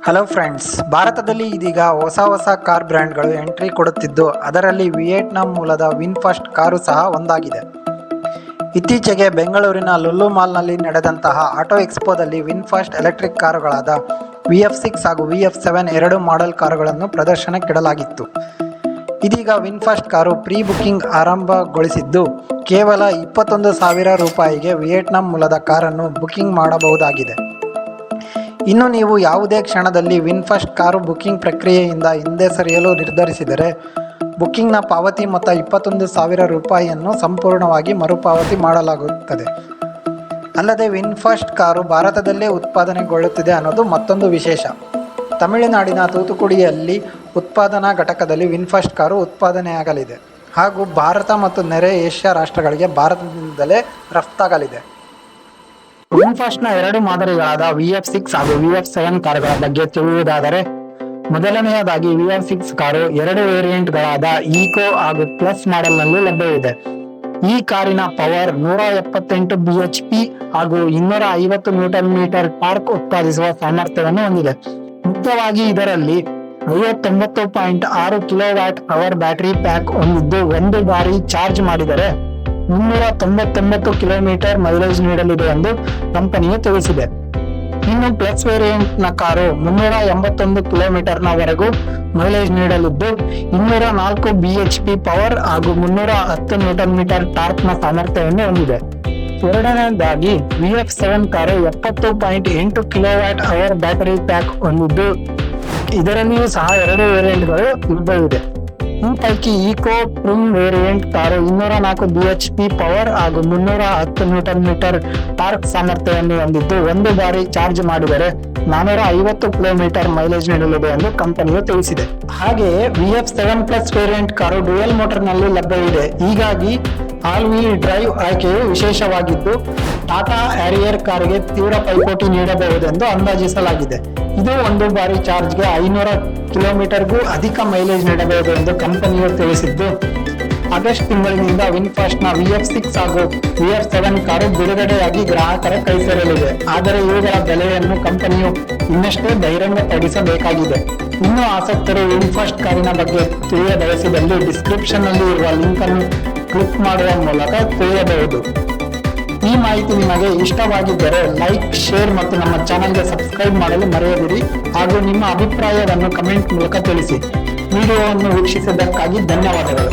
Hello friends, ಭಾರತದಲ್ಲಿ ಇದೀಗ ಹೊಸ ಕಾರ್ ಬ್ರ್ಯಾಂಡ್ಗಳು ಎಂಟ್ರಿ ಕೊಡುತ್ತಿದ್ದು, ಅದರಲ್ಲಿ ವಿಯೆಟ್ನಾಂ ಮೂಲದ ವಿನ್ಫಾಸ್ಟ್ ಕಾರು ಸಹ ಒಂದಾಗಿದೆ. ಇತ್ತೀಚೆಗೆ ಬೆಂಗಳೂರಿನ ಲುಲು ಮಾಲ್ನಲ್ಲಿ ನಡೆದಂತಹ ಆಟೋ ಎಕ್ಸ್ಪೋದಲ್ಲಿ ವಿನ್ಫಾಸ್ಟ್ ಎಲೆಕ್ಟ್ರಿಕ್ ಕಾರುಗಳಾದ VF6 ಹಾಗೂ VF7 ಎರಡು ಮಾಡೆಲ್ ಕಾರುಗಳನ್ನು ಪ್ರದರ್ಶನಕ್ಕಿಡಲಾಗಿತ್ತು. ಇದೀಗ ವಿನ್ಫಾಸ್ಟ್ ಕಾರು ಪ್ರೀ ಬುಕಿಂಗ್ ಆರಂಭಗೊಳಿಸಿದ್ದು, ಕೇವಲ 21,000 ರೂಪಾಯಿಗೆ ವಿಯೆಟ್ನಾಂ ಮೂಲದ ಕಾರನ್ನು ಬುಕಿಂಗ್ ಮಾಡಬಹುದಾಗಿದೆ. ಇನ್ನು ನೀವು ಯಾವುದೇ ಕ್ಷಣದಲ್ಲಿ ವಿನ್ಫಾಸ್ಟ್ ಕಾರು ಬುಕಿಂಗ್ ಪ್ರಕ್ರಿಯೆಯಿಂದ ಹಿಂದೆ ಸರಿಯಲು ನಿರ್ಧರಿಸಿದರೆ ಬುಕಿಂಗ್ನ ಪಾವತಿ ಮೊತ್ತ 21,000 ರೂಪಾಯಿಯನ್ನು ಸಂಪೂರ್ಣವಾಗಿ ಮರುಪಾವತಿ ಮಾಡಲಾಗುತ್ತದೆ. ಅಲ್ಲದೆ ವಿನ್ಫಾಸ್ಟ್ ಕಾರು ಭಾರತದಲ್ಲೇ ಉತ್ಪಾದನೆಗೊಳ್ಳುತ್ತಿದೆ ಅನ್ನೋದು ಮತ್ತೊಂದು ವಿಶೇಷ. ತಮಿಳುನಾಡಿನ ತೂತುಕುಡಿಯಲ್ಲಿ ಉತ್ಪಾದನಾ ಘಟಕದಲ್ಲಿ ವಿನ್ಫಾಸ್ಟ್ ಕಾರು ಉತ್ಪಾದನೆಯಾಗಲಿದೆ ಹಾಗೂ ಭಾರತ ಮತ್ತು ನೆರೆ ಏಷ್ಯಾ ರಾಷ್ಟ್ರಗಳಿಗೆ ಭಾರತದಿಂದಲೇ ರಫ್ತಾಗಲಿದೆ. ವಿನ್ಫಾಸ್ಟ್ನ ಎರಡು ಮಾದರಿಗಳಾದ VF6 ಹಾಗೂ VF7 ಕಾರುಗಳ ಬಗ್ಗೆ ತಿಳಿಯುವುದಾದರೆ, ಮೊದಲನೆಯದಾಗಿ VF6 ಕಾರು ಎರಡು ವೇರಿಯಂಟ್ಗಳಾದ ಈಕೋ ಹಾಗೂ ಪ್ಲಸ್ ಮಾಡೆಲ್ನಲ್ಲಿ ಲಭ್ಯವಿದೆ. ಈ ಕಾರಿನ ಪವರ್ 178 bhp ಹಾಗೂ 250 Nm ಟಾರ್ಕ್ ಉತ್ಪಾದಿಸುವ ಸಾಮರ್ಥ್ಯವನ್ನು ಹೊಂದಿದೆ. ಮುಖ್ಯವಾಗಿ ಇದರಲ್ಲಿ 59.6 kWh ಬ್ಯಾಟರಿ ಪ್ಯಾಕ್ ಹೊಂದಿದ್ದು, ಒಂದು ಬಾರಿ ಚಾರ್ಜ್ ಮಾಡಿದರೆ 399 ಕಿಲೋಮೀಟರ್ ಮೈಲೇಜ್ ನೀಡಲಿದೆ ಎಂದು ಕಂಪನಿಯು ತಿಳಿಸಿದೆ. ಇನ್ನು ಪ್ಲಸ್ ವೇರಿಯಂಟ್ ನ ಕಾರು 381 ಕಿಲೋಮೀಟರ್ನವರೆಗೂ ಮೈಲೇಜ್ ನೀಡಲಿದ್ದು, 204 bhp ಪವರ್ ಹಾಗೂ 310 Nm ಟಾರ್ಕ್ ನ ಸಾಮರ್ಥ್ಯವನ್ನು ಹೊಂದಿದೆ. ಎರಡನೇದಾಗಿ VF7 car 70.8 kWh battery pack ಹೊಂದಿದ್ದು, ಇದರಲ್ಲಿಯೂ ಸಹ ಎರಡು ವೇರಿಯಂಟ್ಗಳು ಲಭ್ಯವಿದೆ. ಈ ಪೈಕಿ eco prime variant car 204 bhp power ಹಾಗೂ 310 Nm ಟಾರ್ಕ್ ಸಾಮರ್ಥ್ಯವನ್ನು ಹೊಂದಿದ್ದು, ಒಂದು ಬಾರಿ ಚಾರ್ಜ್ ಮಾಡಿದರೆ 450 ಕಿಲೋಮೀಟರ್ ಮೈಲೇಜ್ ನೀಡಲಿದೆ ಎಂದು ಕಂಪನಿಯು ತಿಳಿಸಿದೆ. ಹಾಗೆಯೇ VF7 plus variant car dual motor ನಲ್ಲಿ ಲಭ್ಯವಿದೆ. ಹೀಗಾಗಿ ಆಲ್ ವೀಲ್ ಡ್ರೈವ್ ಆಯ್ಕೆಯು ವಿಶೇಷವಾಗಿದ್ದು, ಟಾಟಾ ಹ್ಯಾರಿಯರ್ ಕಾರಿಗೆ ತೀವ್ರ ಪೈಪೋಟಿ ನೀಡಬಹುದೆಂದು ಅಂದಾಜಿಸಲಾಗಿದೆ. ಇದು ಒಂದು ಬಾರಿ ಚಾರ್ಜ್ಗೆ 500 ಕಿಲೋಮೀಟರ್ಗೂ ಅಧಿಕ ಮೈಲೇಜ್ ನೀಡಬಹುದು ಎಂದು ಕಂಪನಿಯು ತಿಳಿಸಿದ್ದು, ಆಗಸ್ಟ್ ತಿಂಗಳಿನಿಂದ ವಿನ್ಫಾಸ್ಟ್ನ VF6 ಹಾಗೂ VF7 ಕಾರು ಬಿಡುಗಡೆಯಾಗಿ ಗ್ರಾಹಕರ ಕೈ ಸೇರಲಿದೆ. ಆದರೆ ಇವುಗಳ ಬೆಲೆಯನ್ನು ಕಂಪನಿಯು ಇನ್ನಷ್ಟೇ ಬಹಿರಂಗಪಡಿಸಬೇಕಾಗಿದೆ. ಇನ್ನು ಆಸಕ್ತರು ವಿನ್ಫಾಸ್ಟ್ ಕಾರಿನ ಬಗ್ಗೆ ತಿಳಿಯಬಯಸಿದಲ್ಲಿ ಡಿಸ್ಕ್ರಿಪ್ಷನ್ ನಲ್ಲಿ ಇರುವ ಲಿಂಕ್ ಅನ್ನು ಕ್ಲಿಕ್ ಮಾಡುವ ಮೂಲಕ ತಿಳಿಯಬಹುದು. ಈ ಮಾಹಿತಿ ನಿಮಗೆ ಇಷ್ಟವಾಗಿದ್ದರೆ ಲೈಕ್, ಶೇರ್ ಮತ್ತು ನಮ್ಮ ಚಾನೆಲ್ಗೆ ಸಬ್ಸ್ಕ್ರೈಬ್ ಮಾಡಲು ಮರೆಯದಿರಿ ಹಾಗೂ ನಿಮ್ಮ ಅಭಿಪ್ರಾಯವನ್ನು ಕಮೆಂಟ್ ಮೂಲಕ ತಿಳಿಸಿ. ವಿಡಿಯೋವನ್ನು ವೀಕ್ಷಿಸಿದ್ದಕ್ಕಾಗಿ ಧನ್ಯವಾದಗಳು.